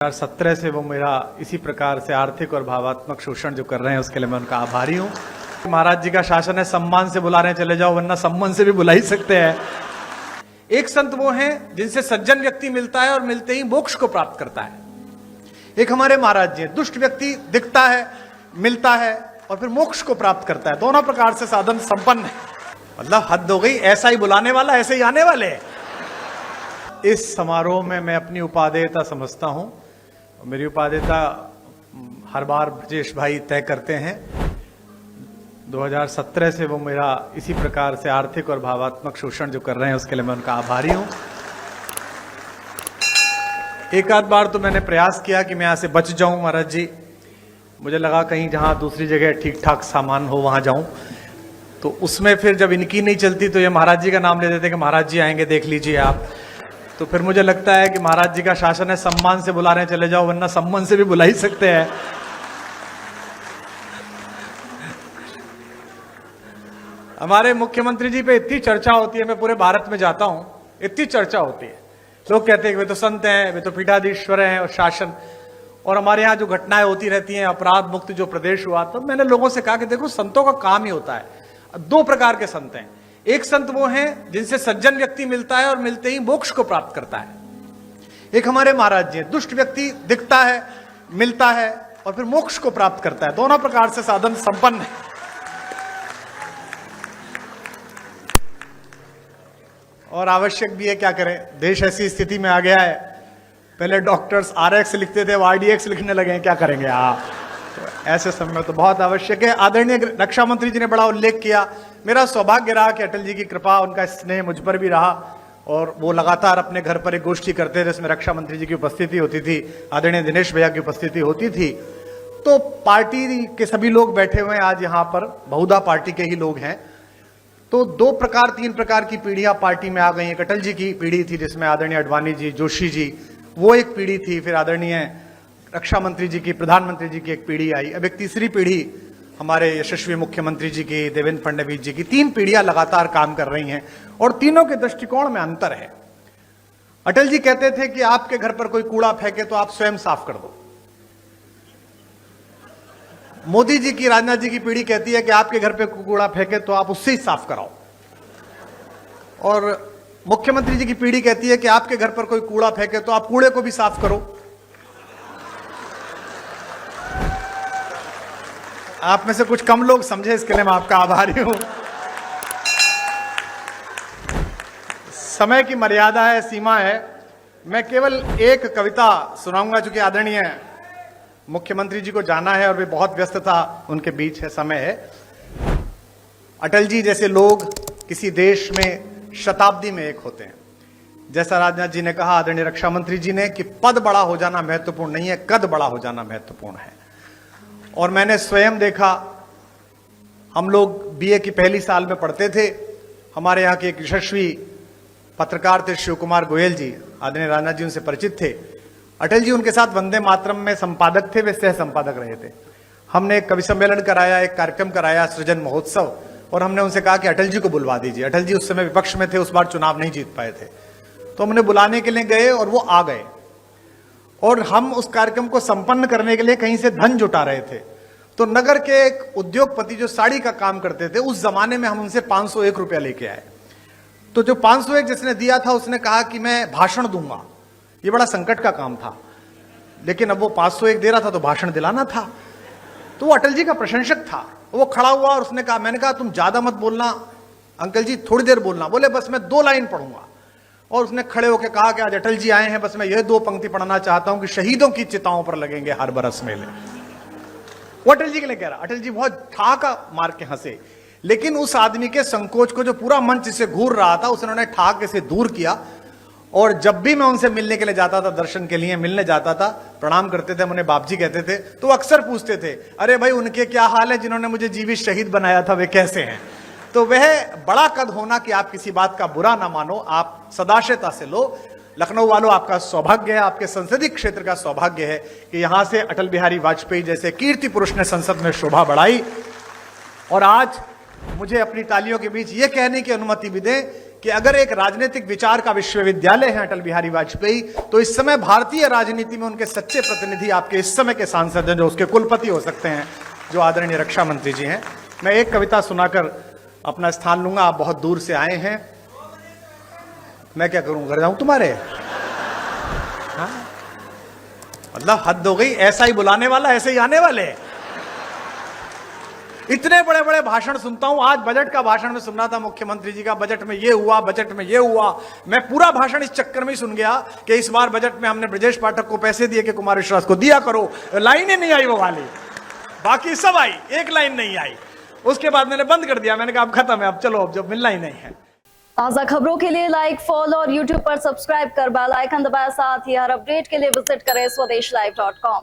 2017 से वो मेरा इसी प्रकार से आर्थिक और भावात्मक शोषण जो कर रहे हैं उसके लिए मैं उनका आभारी हूँ। महाराज जी का शासन है, सम्मान से बुला रहे हैं चले जाओ, वरना सम्मान से भी बुला ही सकते हैं। एक संत वो हैं जिनसे सज्जन व्यक्ति मिलता है और मिलते ही मोक्ष को प्राप्त करता है। एक हमारे महाराज जी, दुष्ट व्यक्ति दिखता है, मिलता है और फिर मोक्ष को प्राप्त करता है। दोनों प्रकार से साधन संपन्न है। मतलब हद हो गई, ऐसा ही बुलाने वाला ऐसे ही आने वाले हैं। इस समारोह में मैं अपनी उपादेयता समझता हूं। मेरी उपादेयता हर बार ब्रजेश भाई तय करते हैं। 2017 से वो मेरा इसी प्रकार से आर्थिक और भावात्मक शोषण जो कर रहे हैं उसके लिए मैं उनका आभारी हूं। एक आध बार तो मैंने प्रयास किया कि मैं यहां से बच जाऊं महाराज जी। मुझे लगा कहीं जहां दूसरी जगह ठीक ठाक सामान हो वहां जाऊं, तो उसमें फिर जब इनकी नहीं चलती तो ये महाराज जी का नाम ले देते कि महाराज जी आएंगे, देख लीजिए आप। तो फिर मुझे लगता है कि महाराज जी का शासन है, सम्मान से बुला रहे हैं चले जाओ, वरना सम्मान से भी बुला ही सकते हैं। हमारे मुख्यमंत्री जी पे इतनी चर्चा होती है, मैं पूरे भारत में जाता हूं, इतनी चर्चा होती है। लोग कहते हैं कि वे तो संत हैं, वे तो पीठाधीश्वर हैं और शासन, और हमारे यहाँ जो घटनाएं होती रहती हैं, अपराध मुक्त जो प्रदेश हुआ, तो मैंने लोगों से कहा कि देखो संतों का काम ही होता है। दो प्रकार के संत हैं। एक संत वो हैं जिनसे सज्जन व्यक्ति मिलता है और मिलते ही मोक्ष को प्राप्त करता है। एक हमारे महाराज जी, दुष्ट व्यक्ति दिखता है, मिलता है और फिर मोक्ष को प्राप्त करता है। दोनों प्रकार से साधन संपन्न है। और आवश्यक भी है, क्या करें, देश ऐसी स्थिति में आ गया है। पहले डॉक्टर्स RX लिखते थे, वो RDX लिखने लगे हैं, क्या करेंगे आप। तो ऐसे समय में तो बहुत आवश्यक है। आदरणीय रक्षा मंत्री जी ने बड़ा उल्लेख किया। मेरा सौभाग्य रहा कि अटल जी की कृपा, उनका स्नेह मुझ पर भी रहा, और वो लगातार अपने घर पर एक गोष्ठी करते थे जिसमें रक्षा मंत्री जी की उपस्थिति होती थी, आदरणीय दिनेश भैया की उपस्थिति होती थी। तो पार्टी के सभी लोग बैठे हुए हैं आज यहाँ पर, बहुधा पार्टी के ही लोग हैं। तो दो प्रकार, तीन प्रकार की पीढ़ियां पार्टी में आ गई। एक अटल जी की पीढ़ी थी जिसमें आदरणीय अडवाणी जी, जोशी जी, वो एक पीढ़ी थी। फिर आदरणीय रक्षा मंत्री जी की, प्रधानमंत्री जी की एक पीढ़ी आई। अब एक तीसरी पीढ़ी हमारे यशस्वी मुख्यमंत्री जी की, देवेंद्र फडणवीस जी की। तीन पीढ़ियां लगातार काम कर रही हैं और तीनों के दृष्टिकोण में अंतर है। अटल जी कहते थे कि आपके घर पर कोई कूड़ा फेंके तो आप स्वयं साफ कर दो। मोदी जी की, राजनाथ जी की पीढ़ी कहती है कि आपके घर पे कूड़ा फेंके तो आप उससे ही साफ कराओ। और मुख्यमंत्री जी की पीढ़ी कहती है कि आपके घर पर कोई कूड़ा फेंके तो आप कूड़े को भी साफ करो। आप में से कुछ कम लोग समझे, इसके लिए मैं आपका आभारी हूं। समय की मर्यादा है, सीमा है। मैं केवल एक कविता सुनाऊंगा, चूंकि आदरणीय मुख्यमंत्री जी को जाना है और वे बहुत व्यस्तता उनके बीच है, समय है। अटल जी जैसे लोग किसी देश में शताब्दी में एक होते हैं। जैसा राजनाथ जी ने कहा, आदरणीय रक्षा मंत्री जी ने, कि पद बड़ा हो जाना महत्वपूर्ण नहीं है, कद बड़ा हो जाना महत्वपूर्ण है। और मैंने स्वयं देखा, हम लोग BA की पहली साल में पढ़ते थे। हमारे यहाँ के एक यशस्वी पत्रकार थे शिव कुमार गोयल जी, आदरणीय राजनाथ जी उनसे परिचित थे। अटल जी उनके साथ वंदे मातरम में संपादक थे, वे सह संपादक रहे थे। हमने एक कवि सम्मेलन कराया, एक कार्यक्रम कराया, सृजन महोत्सव, और हमने उनसे कहा कि अटल जी को बुलवा दीजिए। अटल जी उस समय विपक्ष में थे, उस बार चुनाव नहीं जीत पाए थे। तो हमने बुलाने के लिए गए और वो आ गए, और हम उस कार्यक्रम को संपन्न करने के लिए कहीं से धन जुटा रहे थे। तो नगर के एक उद्योगपति जो साड़ी का काम करते थे, उस जमाने में हम उनसे 501 रुपया लेके आए। तो जो 501 जिसने दिया था उसने कहा कि मैं भाषण दूंगा। ये बड़ा संकट का काम था, लेकिन अब वो 501 दे रहा था तो भाषण दिलाना था। तो वो अटल जी का प्रशंसक था। वो खड़ा हुआ और उसने कहा, मैंने कहा तुम ज्यादा मत बोलना अंकल जी, थोड़ी देर बोलना। बोले बस मैं 2 लाइन पढ़ूंगा। और उसने खड़े होकर कहा कि आज अटल जी आए हैं, बस मैं यह 2 पंक्ति पढ़ना चाहता हूं कि शहीदों की चिताओं पर लगेंगे हर बरस मेले। वो अटल जी के लिए कह रहा। अटल जी बहुत ठाका मार के हंसे, लेकिन उस आदमी के संकोच को जो पूरा मंच से घूर रहा था, उसने ठाके से दूर किया। और जब भी मैं उनसे मिलने के लिए जाता था, दर्शन के लिए मिलने जाता था, प्रणाम करते थे, उन्हें बाप जी कहते थे, तो अक्सर पूछते थे, अरे भाई उनके क्या हाल है जिन्होंने मुझे जीवित शहीद बनाया था, वे कैसे हैं। तो वह बड़ा कद होना कि आप किसी बात का बुरा ना मानो, आप सदाशयता से लो। लखनऊ वालों, आपका सौभाग्य है, आपके संसदीय क्षेत्र का सौभाग्य है कि यहां से अटल बिहारी वाजपेयी जैसे कीर्ति पुरुष ने संसद में शोभा बढ़ाई। और आज मुझे अपनी तालियों के बीच ये कहने की अनुमति भी दें कि अगर एक राजनीतिक विचार का विश्वविद्यालय है अटल बिहारी वाजपेयी, तो इस समय भारतीय राजनीति में उनके सच्चे प्रतिनिधि आपके इस समय के सांसद हैं, जो उसके कुलपति हो सकते हैं, जो आदरणीय रक्षा मंत्री जी हैं। मैं एक कविता सुनाकर अपना स्थान लूंगा। आप बहुत दूर से आए हैं, मैं क्या करूं, घर जाऊं तुम्हारे? हाँ? मतलब हद हो गई, ऐसा ही बुलाने वाला ऐसे ही आने वाले। इतने बड़े बड़े भाषण सुनता हूं, आज बजट का भाषण में सुनना था मुख्यमंत्री जी का, बजट में ये हुआ, बजट में ये हुआ। मैं पूरा भाषण इस चक्कर में ही सुन गया कि इस बार बजट में हमने ब्रजेश पाठक को पैसे दिए कि कुमार विश्वास को दिया करो। लाइन ही नहीं आई वो वाली, बाकी सब आई, एक लाइन नहीं आई। उसके बाद मैंने बंद कर दिया, मैंने कहा अब खत्म है, अब चलो, अब जब मिलना ही नहीं है। ताज़ा खबरों के लिए लाइक, फॉलो और यूट्यूब पर सब्सक्राइब कर बेल आइकन दबाएं। साथ ही हर अपडेट के लिए विजिट करें स्वदेशलाइव.com।